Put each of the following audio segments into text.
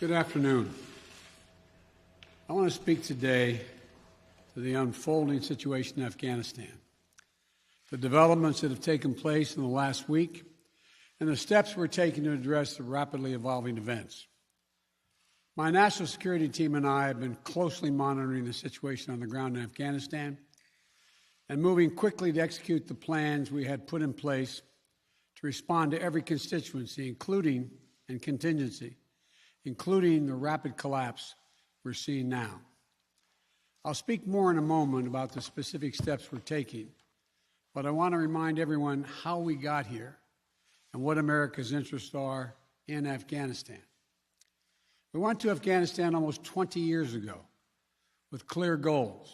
Good afternoon. I want to speak today to the unfolding situation in Afghanistan, the developments that have taken place in the last week, and the steps we're taking to address the rapidly evolving events. My national security team and I have been closely monitoring the situation on the ground in Afghanistan and moving quickly to execute the plans we had put in place to respond to every constituency, including the rapid collapse we're seeing now. I'll speak more in a moment about the specific steps we're taking, but I want to remind everyone how we got here and what America's interests are in Afghanistan. We went to Afghanistan almost 20 years ago with clear goals.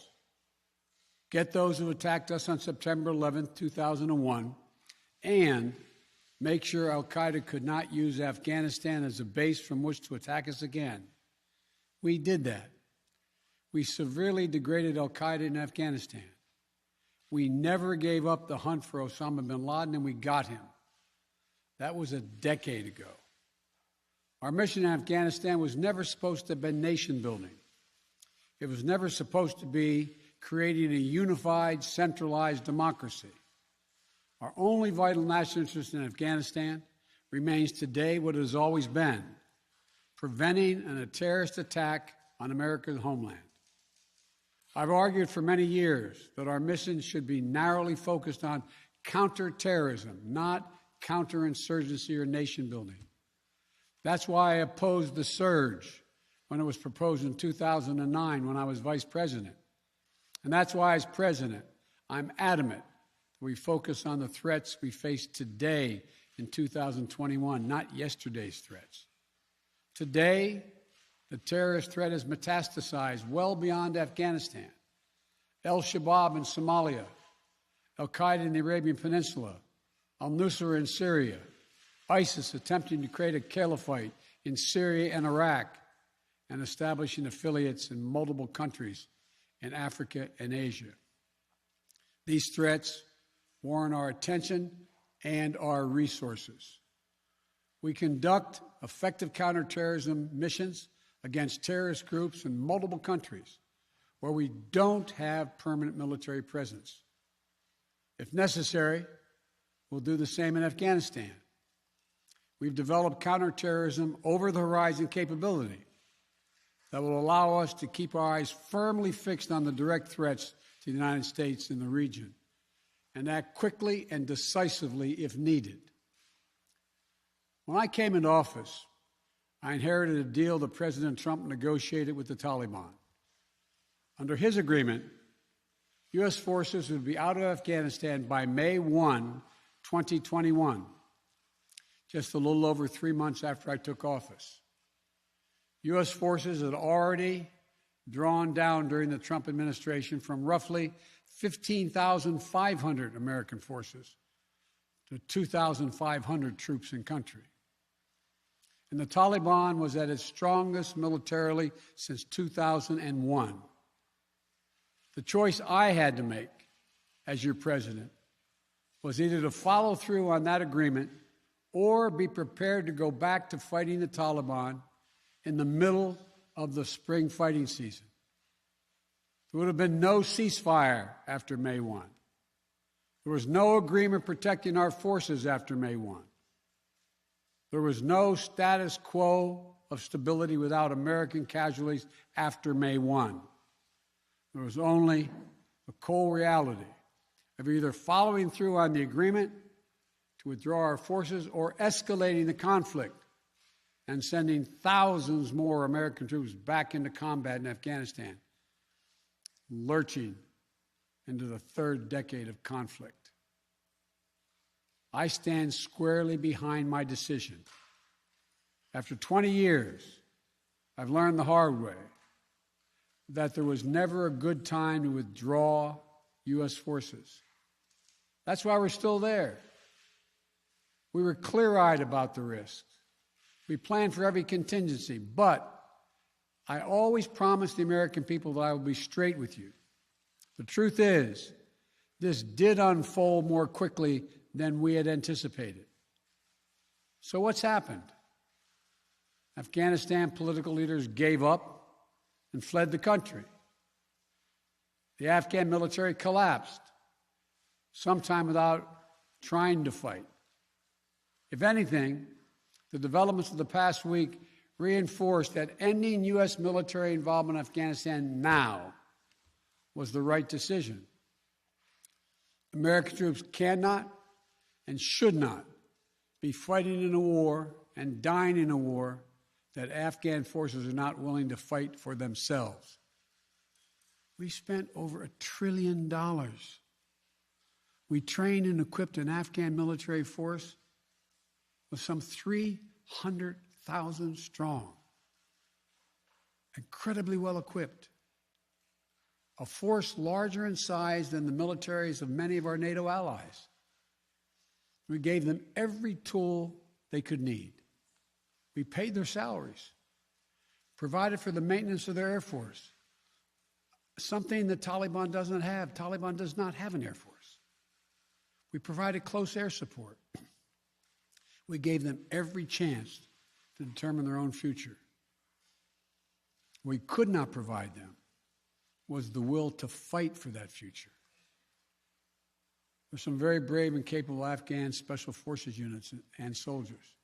Get those who attacked us on September 11, 2001, and make sure al-Qaeda could not use Afghanistan as a base from which to attack us again. We did that. We severely degraded al-Qaeda in Afghanistan. We never gave up the hunt for Osama bin Laden, and we got him. That was a decade ago. Our mission in Afghanistan was never supposed to have been nation building. It was never supposed to be creating a unified, centralized democracy. Our only vital national interest in Afghanistan remains today what it has always been: preventing a terrorist attack on America's homeland. I've argued for many years that our mission should be narrowly focused on counterterrorism, not counterinsurgency or nation building. That's why I opposed the surge when it was proposed in 2009 when I was vice president. And that's why, as president, I'm adamant that we focus on the threats we face today in 2021, not yesterday's threats. Today, the terrorist threat has metastasized well beyond Afghanistan. Al-Shabaab in Somalia, al-Qaeda in the Arabian Peninsula, al-Nusra in Syria, ISIS attempting to create a caliphate in Syria and Iraq, and establishing affiliates in multiple countries in Africa and Asia. These threats warrant our attention and our resources. We conduct effective counterterrorism missions against terrorist groups in multiple countries where we don't have permanent military presence. If necessary, we'll do the same in Afghanistan. We've developed counterterrorism over-the-horizon capability that will allow us to keep our eyes firmly fixed on the direct threats to the United States in the region and act quickly and decisively if needed. When I came into office, I inherited a deal that President Trump negotiated with the Taliban. Under his agreement, U.S. forces would be out of Afghanistan by May 1, 2021, just a little over 3 months after I took office. U.S. forces had already drawn down during the Trump administration from roughly 15,500 American forces to 2,500 troops in country. And the Taliban was at its strongest militarily since 2001. The choice I had to make as your president was either to follow through on that agreement or be prepared to go back to fighting the Taliban in the middle of the spring fighting season. There would have been no ceasefire after May 1. There was no agreement protecting our forces after May 1. There was no status quo of stability without American casualties after May 1. There was only the cold reality of either following through on the agreement to withdraw our forces or escalating the conflict and sending thousands more American troops back into combat in Afghanistan, lurching into the third decade of conflict. I stand squarely behind my decision. After 20 years, I've learned the hard way that there was never a good time to withdraw U.S. forces. That's why we're still there. We were clear-eyed about the risks. We planned for every contingency, but I always promised the American people that I would be straight with you. The truth is, this did unfold more quickly than we had anticipated. So what's happened? Afghanistan political leaders gave up and fled the country. The Afghan military collapsed, sometime without trying to fight. If anything, the developments of the past week reinforced that ending U.S. military involvement in Afghanistan now was the right decision. American troops cannot and should not be fighting in a war and dying in a war that Afghan forces are not willing to fight for themselves. We spent over $1 trillion. We trained and equipped an Afghan military force with some 300,000 strong, incredibly well equipped, a force larger in size than the militaries of many of our NATO allies. We gave them every tool they could need. We paid their salaries, provided for the maintenance of their Air Force, something the Taliban doesn't have. Taliban does not have an Air Force. We provided close air support. We gave them every chance to determine their own future. We could not provide them was the will to fight for that future. There's some very brave and capable Afghan special forces units and soldiers.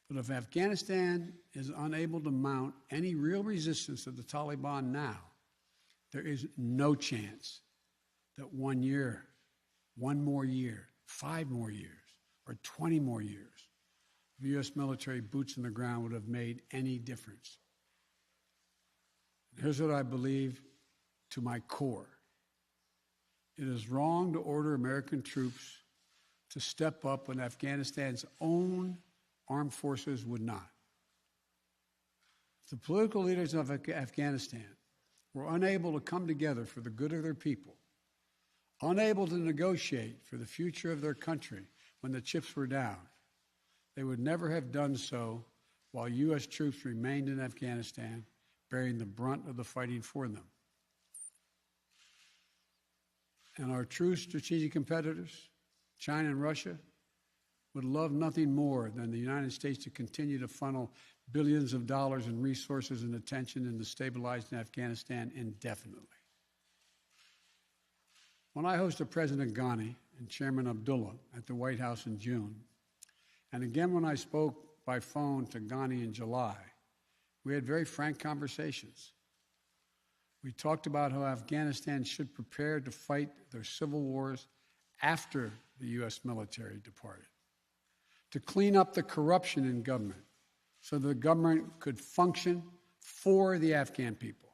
But if Afghanistan is unable to mount any real resistance to the Taliban now, there is no chance that 1 year, 1 more year, 5 more years, or 20 more years of U.S. military boots on the ground would have made any difference. Here's what I believe to my core. It is wrong to order American troops to step up when Afghanistan's own armed forces would not. If the political leaders of Afghanistan were unable to come together for the good of their people, unable to negotiate for the future of their country when the chips were down, they would never have done so while U.S. troops remained in Afghanistan, bearing the brunt of the fighting for them. And our true strategic competitors, China and Russia, would love nothing more than the United States to continue to funnel billions of dollars in resources and attention into stabilizing Afghanistan indefinitely. When I hosted President Ghani and Chairman Abdullah at the White House in June, and again when I spoke by phone to Ghani in July, we had very frank conversations. We talked about how Afghanistan should prepare to fight their civil wars after the U.S. military departed, to clean up the corruption in government so the government could function for the Afghan people.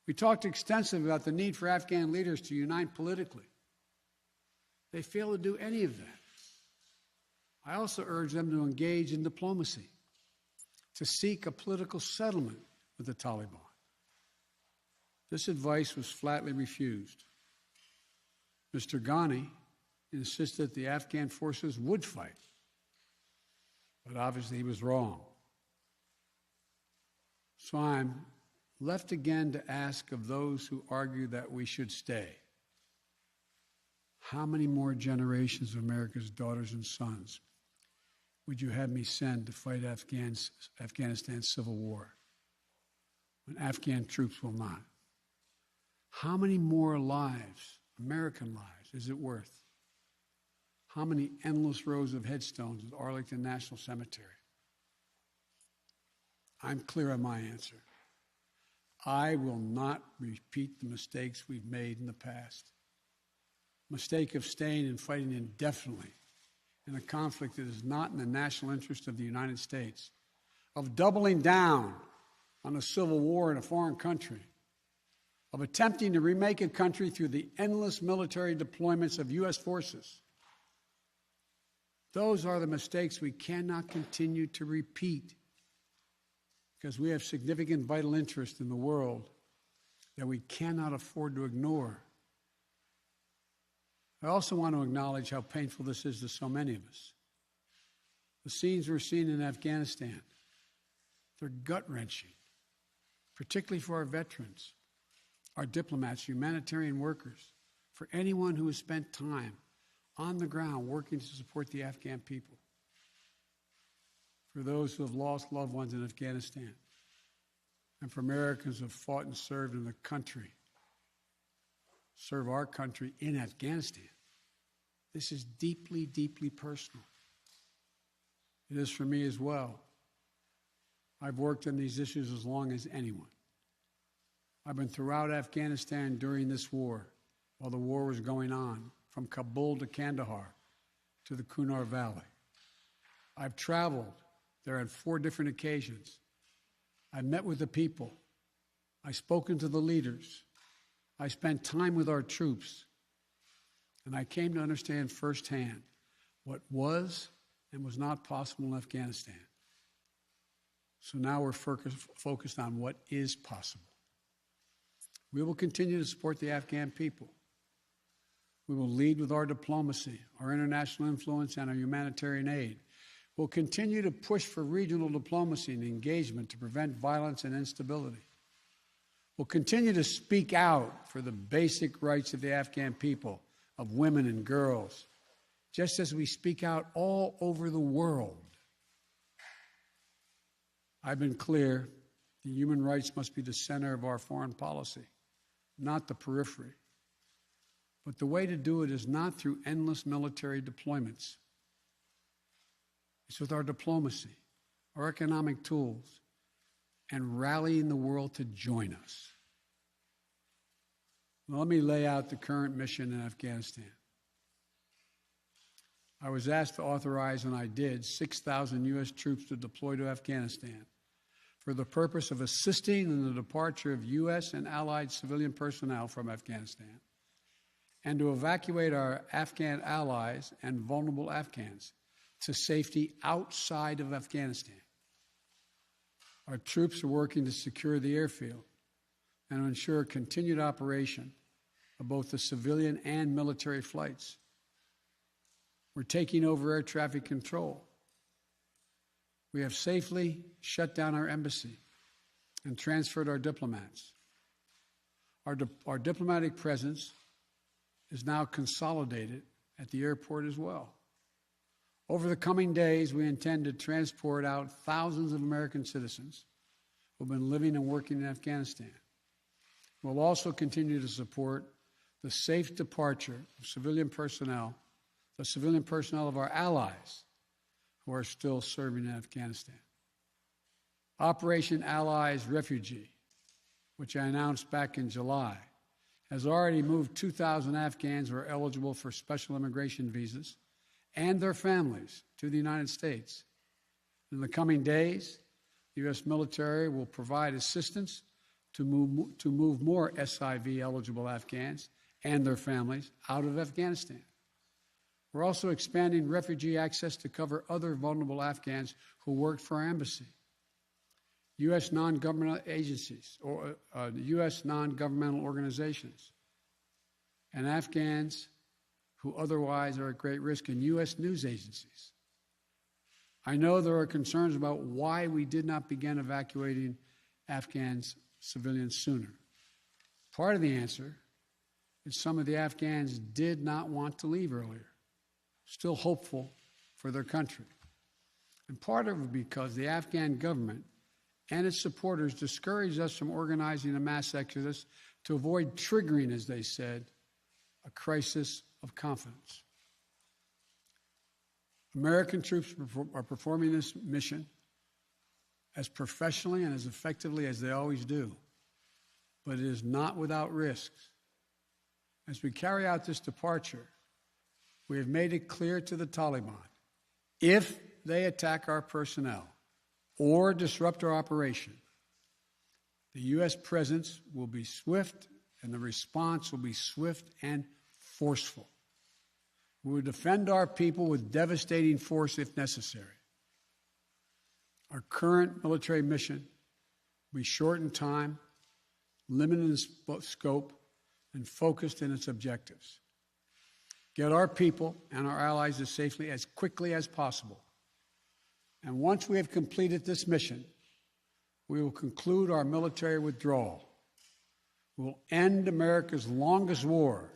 We talked extensively about the need for Afghan leaders to unite politically. They fail to do any of that. I also urged them to engage in diplomacy, to seek a political settlement with the Taliban. This advice was flatly refused. Mr. Ghani insisted the Afghan forces would fight, but obviously he was wrong. So I'm left again to ask of those who argue that we should stay, how many more generations of America's daughters and sons would you have me send to fight Afghanistan's civil war when Afghan troops will not? How many more lives, American lives, is it worth? How many endless rows of headstones at Arlington National Cemetery? I'm clear on my answer. I will not repeat the mistakes we've made in the past. Mistake of staying and fighting indefinitely in a conflict that is not in the national interest of the United States, of doubling down on a civil war in a foreign country, of attempting to remake a country through the endless military deployments of U.S. forces. Those are the mistakes we cannot continue to repeat because we have significant vital interest in the world that we cannot afford to ignore. I also want to acknowledge how painful this is to so many of us. The scenes we're seeing in Afghanistan, they're gut-wrenching, particularly for our veterans, our diplomats, humanitarian workers, for anyone who has spent time on the ground working to support the Afghan people. for those who have lost loved ones in Afghanistan, and for Americans who have fought and served in the country, serve our country in Afghanistan. This is deeply, deeply personal. It is for me as well. I've worked on these issues as long as anyone. I've been throughout Afghanistan during this war, while the war was going on, from Kabul to Kandahar to the Kunar Valley. I've traveled there on 4 different occasions. I met with the people. I've spoken to the leaders. I spent time with our troops. And I came to understand firsthand what was and was not possible in Afghanistan. So now we're focused on what is possible. We will continue to support the Afghan people. We will lead with our diplomacy, our international influence, and our humanitarian aid. We'll continue to push for regional diplomacy and engagement to prevent violence and instability. We'll continue to speak out for the basic rights of the Afghan people, of women and girls, just as we speak out all over the world. I've been clear that human rights must be the center of our foreign policy, not the periphery. But the way to do it is not through endless military deployments. It's with our diplomacy, our economic tools, and rallying the world to join us. Now, let me lay out the current mission in Afghanistan. I was asked to authorize, and I did, 6,000 U.S. troops to deploy to Afghanistan for the purpose of assisting in the departure of U.S. and allied civilian personnel from Afghanistan, and to evacuate our Afghan allies and vulnerable Afghans to safety outside of Afghanistan. Our troops are working to secure the airfield and to ensure continued operation of both the civilian and military flights. We're taking over air traffic control. We have safely shut down our embassy and transferred our diplomats. Our diplomatic presence is now consolidated at the airport as well. Over the coming days, we intend to transport out thousands of American citizens who have been living and working in Afghanistan. We'll also continue to support the safe departure of civilian personnel, the civilian personnel of our allies who are still serving in Afghanistan. Operation Allies Refugee, which I announced back in July, has already moved 2,000 Afghans who are eligible for special immigration visas and their families to the United States. In the coming days, the U.S. military will provide assistance to move more SIV-eligible Afghans and their families out of Afghanistan. We're also expanding refugee access to cover other vulnerable Afghans who work for our embassy, U.S. non-governmental agencies, or U.S. non-governmental organizations, and Afghans who otherwise are at great risk, in U.S. news agencies. I know there are concerns about why we did not begin evacuating Afghans civilians sooner. Part of the answer is some of the Afghans did not want to leave earlier, still hopeful for their country. And part of it because the Afghan government and its supporters discouraged us from organizing a mass exodus to avoid triggering, as they said, a crisis of confidence. American troops are performing this mission as professionally and as effectively as they always do, but it is not without risks. As we carry out this departure, we have made it clear to the Taliban, if they attack our personnel or disrupt our operation, the U.S. presence will be swift and the response will be swift and forceful. We will defend our people with devastating force if necessary. Our current military mission will be short in time, limited in scope, and focused in its objectives. Get our people and our allies as safely as quickly as possible. And once we have completed this mission, we will conclude our military withdrawal. We will end America's longest war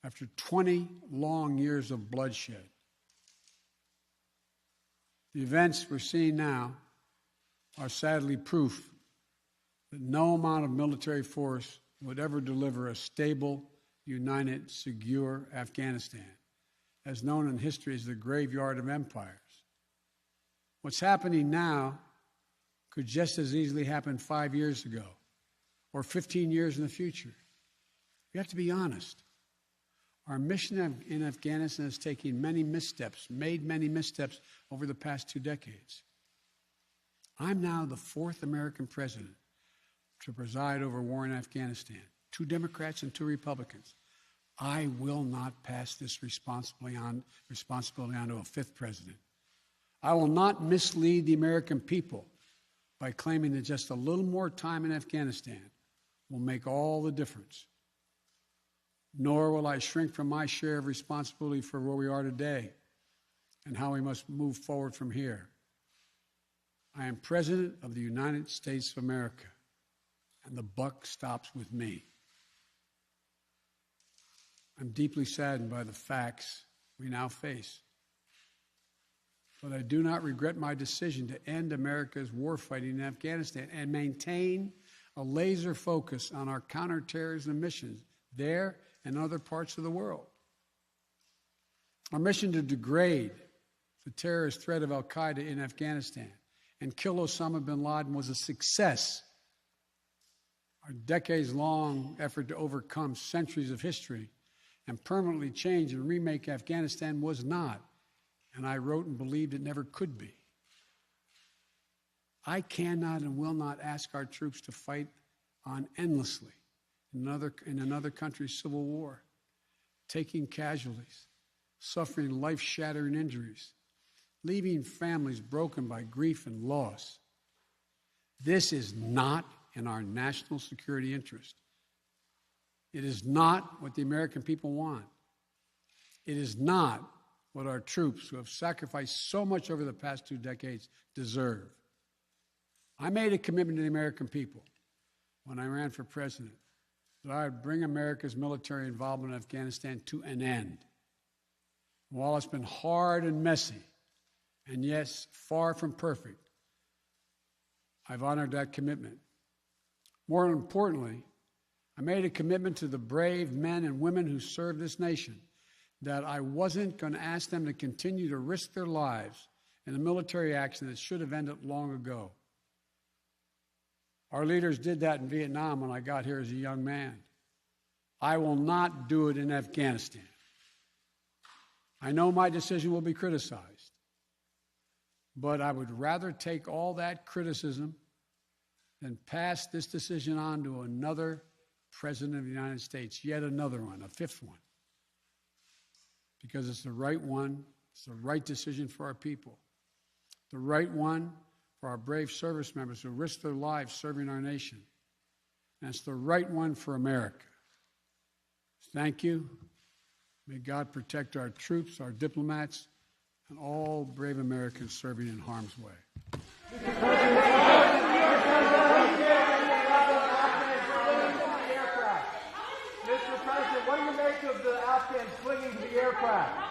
after 20 long years of bloodshed. The events we're seeing now are sadly proof that no amount of military force would ever deliver a stable, united, secure Afghanistan, as known in history as the graveyard of empires. What's happening now could just as easily happen 5 years ago or 15 years in the future. We have to be honest. Our mission in Afghanistan is taking many missteps, made many missteps over the past 2 decades. I'm now the 4th American president to preside over war in Afghanistan. 2 Democrats and 2 Republicans. I will not pass this responsibility on to a 5th president. I will not mislead the American people by claiming that just a little more time in Afghanistan will make all the difference. Nor will I shrink from my share of responsibility for where we are today and how we must move forward from here. I am President of the United States of America, and the buck stops with me. I'm deeply saddened by the facts we now face. But I do not regret my decision to end America's warfighting in Afghanistan and maintain a laser focus on our counterterrorism missions there and other parts of the world. Our mission to degrade the terrorist threat of al-Qaeda in Afghanistan and kill Osama bin Laden was a success. Our decades-long effort to overcome centuries of history and permanently change and remake Afghanistan was not, and I wrote and believed it never could be. I cannot and will not ask our troops to fight on endlessly in another country's civil war, taking casualties, suffering life-shattering injuries, leaving families broken by grief and loss. This is not in our national security interest. It is not what the American people want. It is not what our troops, who have sacrificed so much over the past 2 decades, deserve. I made a commitment to the American people when I ran for president that I would bring America's military involvement in Afghanistan to an end. While it's been hard and messy, and yes, far from perfect, I've honored that commitment. More importantly, I made a commitment to the brave men and women who serve this nation that I wasn't going to ask them to continue to risk their lives in a military action that should have ended long ago. Our leaders did that in Vietnam when I got here as a young man. I will not do it in Afghanistan. I know my decision will be criticized, but I would rather take all that criticism than pass this decision on to another president of the United States, yet another one, a 5th one, because it's the right one, it's the right decision for our people, the right one for our brave service members who risk their lives serving our nation, and it's the right one for America. Thank you. May God protect our troops, our diplomats, and all brave Americans serving in harm's way. Mr. President, what do you make of the Afghans clinging to the aircraft?